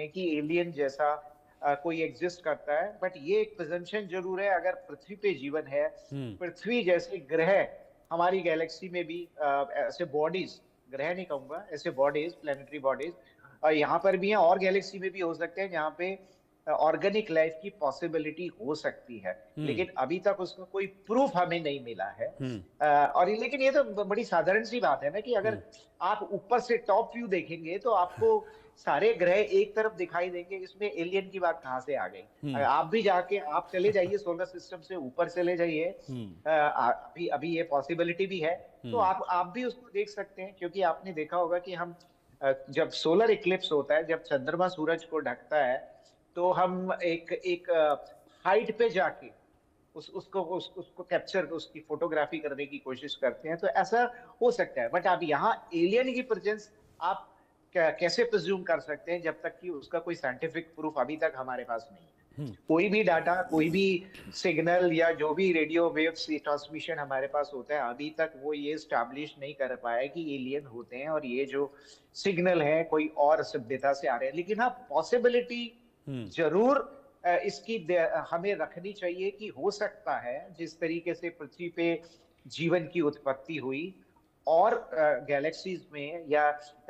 हैं कि एलियन जैसा कोई एग्जिस्ट करता है, बट ये एक प्रेजम्पशन जरूर है, अगर पृथ्वी पे जीवन है, हम्म। पृथ्वी जैसे ग्रह हमारी गैलेक्सी में भी ऐसे बॉडीज, ग्रह नहीं कहूंगा, ऐसे बॉडीज, प्लेनेटरी बॉडीज यहाँ पर भी हैं, और गैलेक्सी में भी हो सकते हैं जहाँ पे ऑर्गेनिक लाइफ की पॉसिबिलिटी हो सकती है, हम्म। लेकिन अभी तक उसका कोई प्रूफ हमें नहीं मिला है। हम्म। और लेकिन ये तो बड़ी साधारण सी बात है ना कि अगर हम्म। आप ऊपर से टॉप व्यू देखेंगे तो आपको सारे ग्रह एक तरफ दिखाई देंगे, इसमें एलियन की बात कहाँ से आ गई? हम्म। आप भी जाके आप चले जाइए सोलर सिस्टम से ऊपर चले जाइए, हम्म। अभी अभी ये पॉसिबिलिटी भी है, तो हम्म। आप भी उसको देख सकते हैं, क्योंकि आपने देखा होगा कि हम जब सोलर इक्लिप्स होता है, जब चंद्रमा सूरज को ढकता है, तो हम एक एक हाइट पे जाके उसको कैप्चर, उसकी फोटोग्राफी करने की कोशिश करते हैं, तो ऐसा हो सकता है। बट अब यहाँ एलियन की प्रेजेंस आप कैसे प्रिज्यूम कर सकते हैं जब तक कि उसका कोई साइंटिफिक प्रूफ अभी तक हमारे पास नहीं है? हम्म। कोई भी डाटा, कोई भी सिग्नल या जो भी रेडियो वेव्स ट्रांसमिशन हमारे पास होता है, अभी तक वो ये स्टैब्लिश नहीं कर पाया कि एलियन होते हैं और ये जो सिग्नल है कोई और सभ्यता से आ रहे हैं। लेकिन हाँ, पॉसिबिलिटी हम्म। जरूर इसकी हमें रखनी चाहिए कि हो सकता है जिस तरीके से पृथ्वी पे जीवन की उत्पत्ति हुई, और गैलेक्सीज में या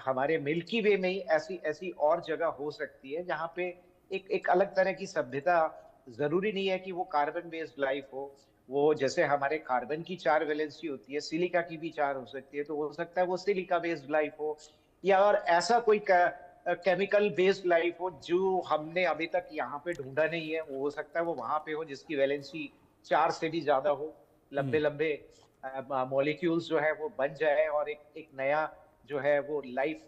हमारे मिल्की वे में ही ऐसी ऐसी और जगह हो सकती है जहाँ पे एक एक अलग तरह की सभ्यता, जरूरी नहीं है कि वो कार्बन बेस्ड लाइफ हो, वो जैसे हमारे कार्बन की 4 वैलेंसी होती है, सिलिका की भी 4 हो सकती है, तो हो सकता है वो सिलिका बेस्ड लाइफ हो, या और ऐसा कोई केमिकल बेस्ड लाइफ हो जो हमने अभी तक यहाँ पे ढूंढा नहीं है, वो हो सकता है वो वहां पे हो जिसकी वैलेंसी 4 से भी ज्यादा हो, लंबे हम्म। लंबे मॉलिक्यूल्स जो है वो बन जाए और एक नया जो है वो लाइफ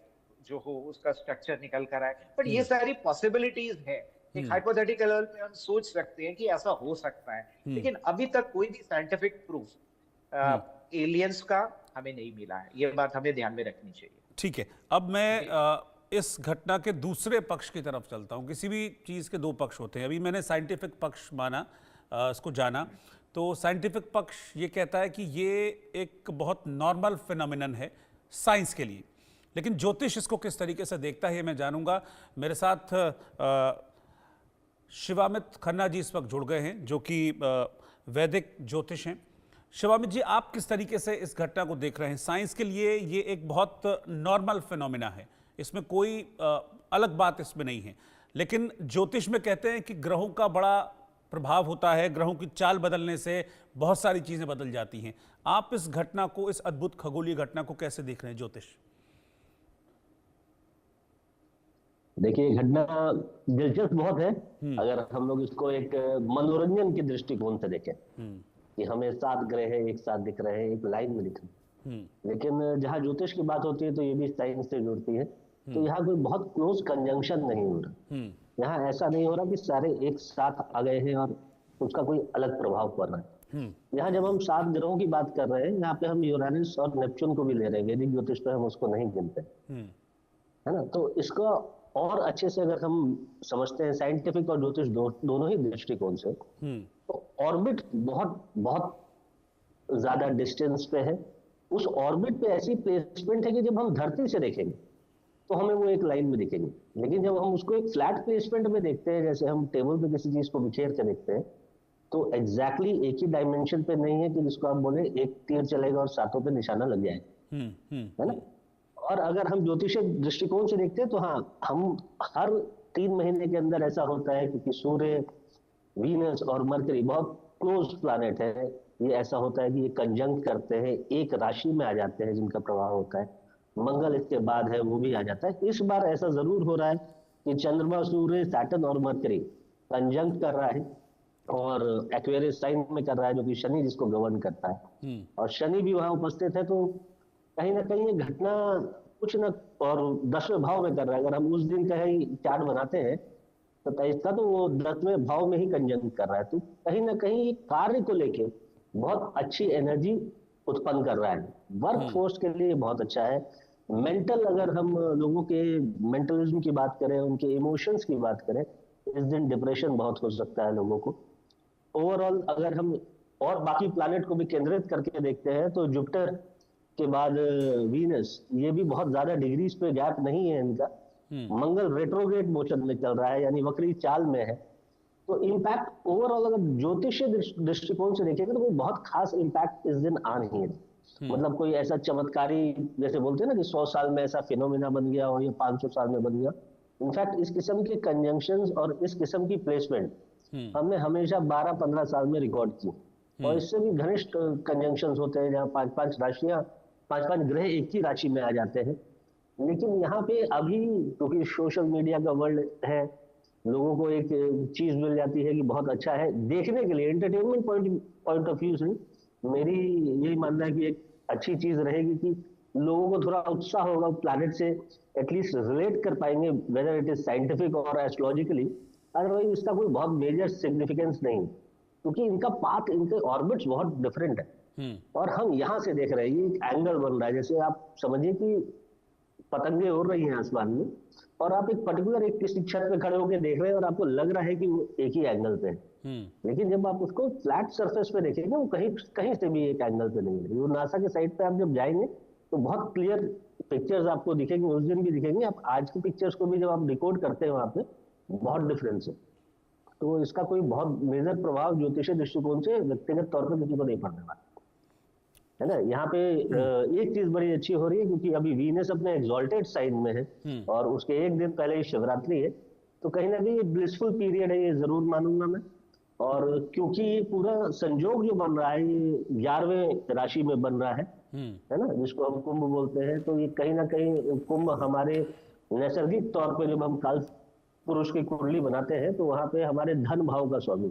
जो हो उसका स्ट्रक्चर निकल कर आए। बट ये हम्म। सारी पॉसिबिलिटीज है, एक हम्म। हाइपोथेटिकल लेवल पे हम सोच सकते हैं कि ऐसा हो सकता है, हम्म। लेकिन अभी तक कोई भी साइंटिफिक हम्म। प्रूफ एलियंस का हमें नहीं मिला है, ये बात हमें ध्यान में रखनी चाहिए। ठीक है, अब मैं जी। इस घटना के दूसरे पक्ष की तरफ चलता हूं। किसी भी चीज़ के दो पक्ष होते हैं। अभी मैंने साइंटिफिक पक्ष माना, इसको जाना, तो साइंटिफिक पक्ष ये कहता है कि ये एक बहुत नॉर्मल फिनोमिनन है साइंस के लिए, लेकिन ज्योतिष इसको किस तरीके से देखता है ये मैं जानूंगा। मेरे साथ शिवामित खन्ना जी इस वक्त जुड़ गए हैं, जो कि वैदिक ज्योतिष हैं। शिवामित जी, आप किस तरीके से इस घटना को देख रहे हैं? साइंस के लिए ये एक बहुत नॉर्मल फिनोमिना है, इसमें कोई अलग बात इसमें नहीं है, लेकिन ज्योतिष में कहते हैं कि ग्रहों का बड़ा प्रभाव होता है, ग्रहों की चाल बदलने से बहुत सारी चीजें बदल जाती हैं। आप इस घटना को, इस अद्भुत खगोलीय घटना को कैसे देख रहे हैं ज्योतिष? देखिए, घटना दिलचस्प बहुत है अगर हम लोग इसको एक मनोरंजन के दृष्टिकोण से देखें कि हमें 7 ग्रह एक साथ दिख रहे हैं, एक लाइन में दिख रहे हैं। लेकिन जहाँ ज्योतिष की बात होती है तो ये भी साइंस से जुड़ती है, तो यहाँ कोई बहुत क्लोज कंजंक्शन नहीं हो रहा। यहाँ ऐसा नहीं हो रहा कि सारे एक साथ आ गए हैं और उसका कोई अलग प्रभाव पड़ रहा है। यहाँ जब हम 7 ग्रहों की बात कर रहे हैं, यहाँ पे हम यूरेनस और नेपच्यून को भी ले रहे हैं, वैदिक ज्योतिष पे हम उसको नहीं गिनते, है ना। तो इसका और अच्छे से अगर हम समझते हैं साइंटिफिक और ज्योतिष दोनों ही दृष्टिकोण से, तो ऑर्बिट बहुत बहुत ज्यादा डिस्टेंस पे है। उस ऑर्बिट पे ऐसी प्लेसमेंट है कि जब हम धरती से देखेंगे तो हमें वो एक लाइन में दिखेंगे, लेकिन जब हम उसको एक फ्लैट प्लेसमेंट में देखते हैं, जैसे हम टेबल पे किसी चीज को बिखेर के देखते हैं, तो एग्जैक्टली एक ही डायमेंशन पे नहीं है कि जिसको आप बोले एक तीर चलेगा और 7 पे निशाना लग जाएगा, है ना। और अगर हम ज्योतिषीय दृष्टिकोण से देखते हैं तो हाँ, हम हर 3 महीने के अंदर ऐसा होता है कि सूर्य, वीनस और मरकरी बहुत क्लोज प्लैनेट है, ये ऐसा होता है कि ये कंजंक्ट करते हैं, एक राशि में आ जाते हैं जिनका प्रभाव होता है। मंगल इसके बाद है, वो भी आ जाता है। इस बार ऐसा जरूर हो रहा है कि चंद्रमा, सूर्य, सैटर्न और मरकरी कंजंक्ट कर रहा है, और एक्वेरियस साइन में कर रहा है, जो कि शनि जिसको गवर्न करता है, और शनि भी वहां उपस्थित है। तो कहीं ना कहीं ये घटना कुछ न, और 10वें भाव में कर रहा है। अगर हम उस दिन कहीं चार्ट बनाते हैं तो 23 का, तो वो 10वें भाव में ही कंजंक्ट कर रहा है, तो कहीं ना कहीं कार्य को लेके बहुत अच्छी एनर्जी उत्पन्न कर रहा है। वर्क फोर्स के लिए बहुत अच्छा है। मेंटल, अगर हम लोगों के मेंटलिज्म की बात करें, उनके इमोशंस की बात करें, इस दिन डिप्रेशन बहुत हो सकता है लोगों को। ओवरऑल अगर हम और बाकी प्लैनेट को भी केंद्रित करके देखते हैं तो जुपिटर के बाद वीनस, ये भी बहुत ज्यादा डिग्रीज पे गैप नहीं है इनका, मंगल रेट्रोग्रेड मोशन में चल रहा है, यानी वक्री चाल में है। तो इम्पैक्ट ओवरऑल अगर ज्योतिषीय दृष्टिकोण से देखेंगे तो कोई बहुत खास इम्पैक्ट इस दिन आ नहीं है। मतलब कोई ऐसा चमत्कारी, जैसे बोलते हैं ना कि 100 साल में ऐसा फिनोमिना बन गया हो या 500 साल में बन गया। इनफैक्ट इस किस्म के कंजंक्शंस और इस किस्म की प्लेसमेंट हमने हमेशा 12-15 साल में रिकॉर्ड की, और इससे भी घनिष्ठ कंजंक्शंस होते हैं जहाँ 5-5 राशियां, 5-5 ग्रह एक ही राशि में आ जाते हैं। लेकिन यहाँ पे अभी क्योंकि सोशल मीडिया का वर्ल्ड है, लोगों को एक चीज मिल जाती है कि बहुत अच्छा है देखने के लिए, एंटरटेनमेंट पॉइंट ऑफ व्यू से मेरी यही मानना है कि एक अच्छी चीज रहेगी कि लोगों को थोड़ा उत्साह होगा, प्लैनेट से एटलीस्ट रिलेट कर पाएंगे, वेदर इट इज साइंटिफिक और एस्ट्रोलॉजिकली। अदरवाइज इसका कोई बहुत मेजर सिग्निफिकेंस नहीं, क्योंकि इनका पाथ, इनके ऑर्बिट्स बहुत डिफरेंट है। और हम यहाँ से देख रहे हैं, ये एक एंगल बन रहा है, जैसे आप समझिए कि पतंगे उड़ रही हैं आसमान में, और आप एक पर्टिकुलर एक किसी छत पे खड़े होकर देख रहे हैं और आपको लग रहा है कि वो एक ही एंगल पे है। लेकिन जब आप उसको फ्लैट सरफेस पे देखेंगे, वो कहीं कहीं से भी एक एंगल पे नहीं है। वो नासा के साइड पे आप जब जाएंगे तो बहुत क्लियर पिक्चर्स आपको दिखेंगे, उस दिन भी दिखेंगे। आप आज की पिक्चर्स को भी जब आप डिकोड करते हैं वहां पे बहुत डिफरेंस है। तो इसका कोई बहुत मेजर प्रभाव ज्योतिषीय दृष्टिकोण से व्यक्तिगत तौर पर किसी को नहीं पड़ने वाला है ना। यहाँ पे एक चीज बड़ी अच्छी हो रही है, क्योंकि अभी वीनस अपने एग्जॉल्टेड साइन में है और उसके एक दिन पहले ही शिवरात्रि है, तो कहीं ना कहीं ब्लिसफुल पीरियड है, ये जरूर मानूंगा मैं। और क्योंकि ये पूरा संजोग जो बन रहा है ये 11वें राशि में बन रहा है ना, जिसको हम कुंभ बोलते हैं। तो ये कहीं ना कहीं कुंभ हमारे नैसर्गिक तौर पर जब हम काल पुरुष की कुंडली बनाते हैं तो वहां पे हमारे धन भाव का स्वामी,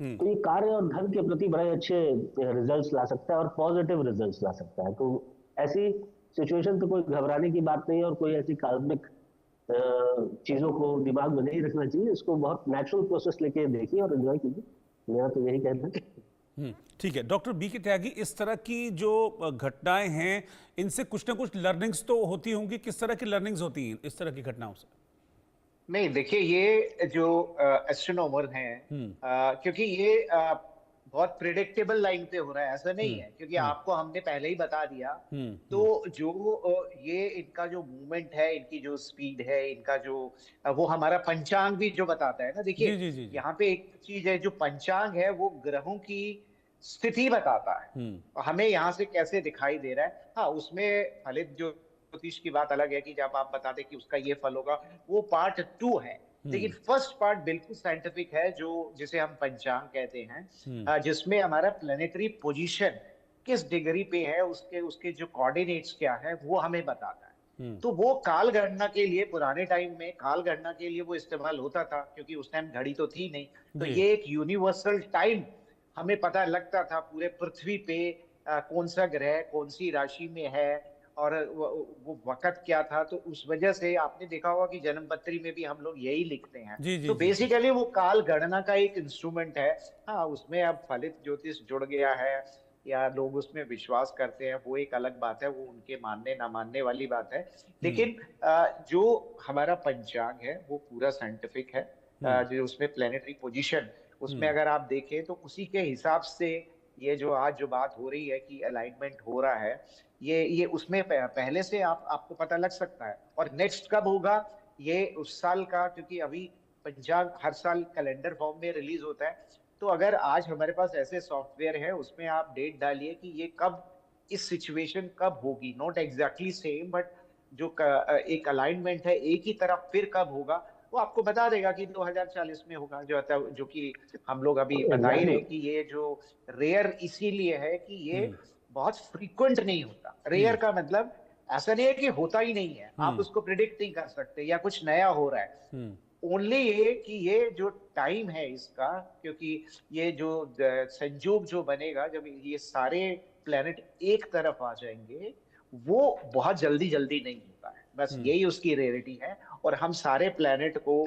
तो ये कार्य और धन के प्रति बड़े अच्छे रिजल्ट्स ला सकता है और पॉजिटिव रिजल्ट्स ला सकता है। तो ऐसी सिचुएशन तो कोई घबराने की बात नहीं है, और कोई ऐसी काल्पनिक चीजों को दिमाग में नहीं रखना चाहिए। इसको बहुत नेचुरल प्रोसेस लेके देखिए और एंजॉय कीजिए, मेरा तो यही कहना है। ठीक है डॉक्टर बी के त्यागी, इस तरह की जो घटनाएं हैं इनसे कुछ ना कुछ लर्निंग्स तो होती होंगी। किस तरह की लर्निंग्स होती हैं इस तरह की घटनाओं से? नहीं, देखिए, ये जो एस्ट्रोनॉमर हैं, क्योंकि ये बहुत प्रिडिक्टेबल लाइन पे हो रहा है, ऐसा नहीं है, क्योंकि आपको हमने पहले ही बता दिया। तो जो ये इनका जो मूवमेंट है, इनकी जो स्पीड है, इनका जो वो हमारा पंचांग भी जो बताता है ना। देखिए, जी, जी, जी, जी। यहाँ पे एक चीज है, जो पंचांग है वो ग्रहों की स्थिति बताता है, हमें यहाँ से कैसे दिखाई दे रहा है। हाँ, उसमें फलित जो ज्योतिष की बात अलग है कि जब आप बताते कि उसका ये फल होगा, वो पार्ट 2 है। लेकिन फर्स्ट पार्ट बिल्कुल साइंटिफिक है, जो जिसे हम पंचांग कहते हैं, जिसमें हमारा प्लेनेटरी पोजीशन किस डिग्री पे है, उसके उसके जो कोऑर्डिनेट्स क्या है, वो हमें बताता है। तो वो काल गणना के लिए, पुराने टाइम में काल गणना के लिए वो इस्तेमाल होता था, क्योंकि उस टाइम घड़ी तो थी नहीं। तो ये एक यूनिवर्सल टाइम हमें पता लगता था पूरे पृथ्वी पे कौन सा ग्रह कौन सी राशि में है, और वो वक्त क्या था। तो उस वजह से आपने देखा होगा कि जन्मपत्री में भी हम लोग यही लिखते हैं। जी, जी, तो जी, बेसिकली वो काल गणना का एक इंस्ट्रूमेंट है। हाँ, उसमें अब फलित ज्योतिष जुड़ गया है या लोग उसमें विश्वास करते हैं, वो एक अलग बात है, वो उनके मानने ना मानने वाली बात है। लेकिन जो हमारा पंचांग है वो पूरा साइंटिफिक है। जो उसमें प्लेनेटरी पोजीशन, उसमें अगर आप देखें तो उसी के हिसाब से ये जो आज जो बात हो रही है कि अलाइनमेंट हो रहा है, ये उसमें पहले से आपको पता लग सकता है। और नेक्स्ट कब होगा ये उस साल का, क्योंकि अभी पंचांग हर साल कैलेंडर फॉर्म में रिलीज होता है। तो अगर आज हमारे पास ऐसे सॉफ्टवेयर है, उसमें आप डेट डालिए कि ये कब, इस सिचुएशन कब होगी, नॉट एग्जैक्टली सेम, बट जो एक अलाइनमेंट है एक ही तरफ, फिर कब होगा वो आपको बता देगा कि 2040 में होगा। जो कि हम लोग अभी बता ही रहे कि ये जो रेयर इसीलिए है कि ये बहुत फ्रीक्वेंट नहीं होता। रेयर का मतलब ऐसा नहीं है कि होता ही नहीं है, आप उसको प्रिडिक्ट नहीं कर सकते या कुछ नया हो रहा है। ओनली ये कि ये जो टाइम है इसका, क्योंकि ये जो संयोग जो बनेगा जब ये सारे प्लेनेट एक तरफ आ जाएंगे, वो बहुत जल्दी जल्दी नहीं होता है। बस यही उसकी रेयरिटी है। और हम सारे प्लेनेट को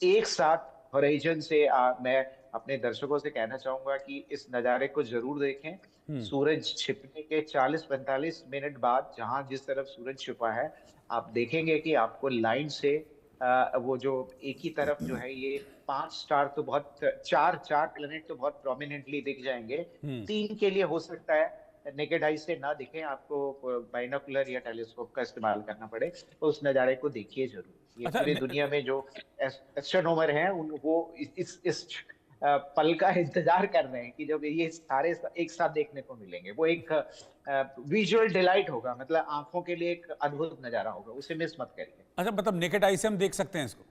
एक साथ हॉराइजन से मैं अपने दर्शकों से कहना चाहूंगा कि इस नजारे को जरूर देखें। सूरज छिपने के 40-45 मिनट बाद जहां जिस तरफ सूरज छिपा है, आप देखेंगे कि आपको लाइन से वो जो एक ही तरफ जो है, ये 5 स्टार तो बहुत, चार प्लेनेट तो बहुत प्रोमिनेंटली दिख जाएंगे। 3 के लिए हो सकता है नेकेड आई से ना दिखे, आपको बाइनोकुलर या टेलीस्कोप का इस्तेमाल करना पड़े, तो उस नज़ारे को देखिए जरूर। ये अच्छा पूरी दुनिया में जो एस्ट्रोनॉमर हैं वो इस पल का इंतजार कर रहे हैं कि जब ये सारे एक साथ देखने को मिलेंगे। वो एक विजुअल डिलाइट होगा, मतलब आंखों के लिए एक अद्भुत नजारा होगा, उसे मिस मत करिए। अच्छा, मतलब नेकेड आई से हम देख सकते हैं इसको?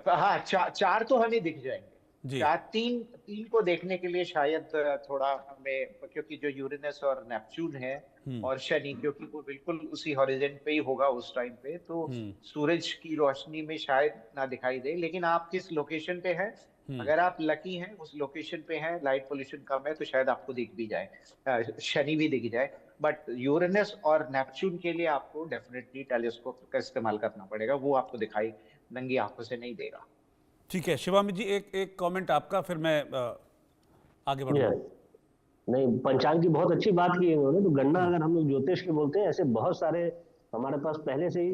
हाँ, चार तो हमें दिख जाएंगे। जी। चार, तीन तीन को देखने के लिए शायद थोड़ा हमें, क्योंकि जो यूरेनस और नेपच्यून है और शनि, क्योंकि वो बिल्कुल उसी हॉरिजॉन पे ही होगा उस टाइम पे, तो सूरज की रोशनी में शायद ना दिखाई दे। लेकिन आप किस लोकेशन पे हैं, अगर आप लकी हैं, उस लोकेशन पे हैं, लाइट पोल्यूशन कम है, तो शायद आपको दिख भी जाए, शनि भी दिख जाए। बट यूरेनस और नेपच्यून के लिए आपको डेफिनेटली टेलीस्कोप का इस्तेमाल करना पड़ेगा, वो आपको दिखाई नंगी आंखों से नहीं देगा। ठीक है शिवामित जी, एक कमेंट आपका, फिर मैं आगे बढ़ूंगा। नहीं, पंचांग की बहुत अच्छी बात की है उन्होंने। तो गणना अगर हम लोग ज्योतिष की बोलते हैं, ऐसे बहुत सारे हमारे पास पहले से ही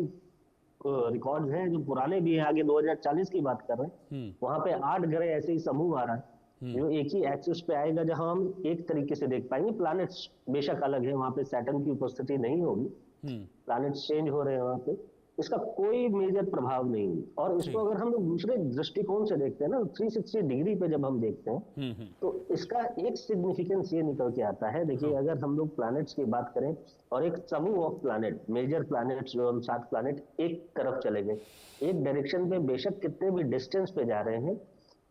रिकॉर्ड्स हैं, जो पुराने भी हैं, आगे 2040 की बात कर रहे हैं। वहां पे 8 ग्रह ऐसे ही समूह आ रहा है जो एक ही एक्सिस पे आएगा, जहां हम एक तरीके से देख पाएंगे। प्लैनेट्स बेशक अलग है, वहां पे सैटर्न की उपस्थिति नहीं होगी, प्लैनेट्स चेंज हो रहे हैं वहां पे, इसका कोई मेजर प्रभाव नहीं है। और इसको अगर हम लोग दूसरे दृष्टिकोण से देखते हैं ना, 360 डिग्री पे जब हम देखते हैं, तो इसका एक सिग्निफिकेंस ये निकल के आता है। देखिए, अगर हम लोग प्लैनेट्स की बात करें और एक समूह ऑफ प्लैनेट, मेजर प्लैनेट्स जो हम 7 प्लैनेट एक तरफ चले गए, एक डायरेक्शन पे, बेशक कितने भी डिस्टेंस पे जा रहे हैं,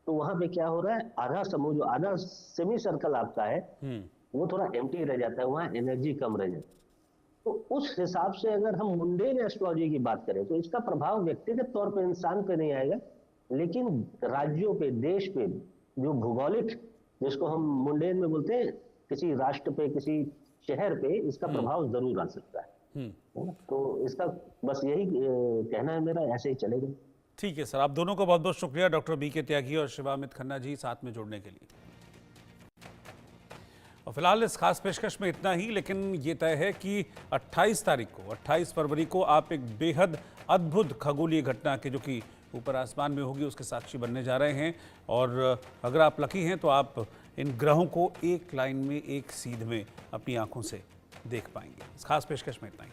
तो वहां पे क्या हो रहा है, आधा समूह, जो आधा सेमी सर्कल आपका है, वो थोड़ा एम्प्टी रह जाता है, वहां एनर्जी कम रह जाती है। तो उस हिसाब से अगर हम मुंडेन एस्ट्रोलॉजी की बात करें, तो इसका प्रभाव व्यक्तिगत तौर पे इंसान पे नहीं आएगा, लेकिन राज्यों पे, देश पे, जो भौगोलिक, जिसको हम मुंडेन में बोलते हैं, किसी राष्ट्र पे, किसी शहर पे इसका प्रभाव जरूर आ सकता है। तो इसका बस यही कहना है मेरा, ऐसे ही चलेगा। ठीक है सर, आप दोनों को बहुत बहुत शुक्रिया, डॉक्टर बीके त्यागी और शिवामित खन्ना जी, साथ में जुड़ने के लिए। और फिलहाल इस खास पेशकश में इतना ही, लेकिन ये तय है कि 28 तारीख को, 28 फरवरी को आप एक बेहद अद्भुत खगोलीय घटना के, जो कि ऊपर आसमान में होगी, उसके साक्षी बनने जा रहे हैं। और अगर आप लकी हैं तो आप इन ग्रहों को एक लाइन में, एक सीध में अपनी आंखों से देख पाएंगे। इस खास पेशकश में इतना ही।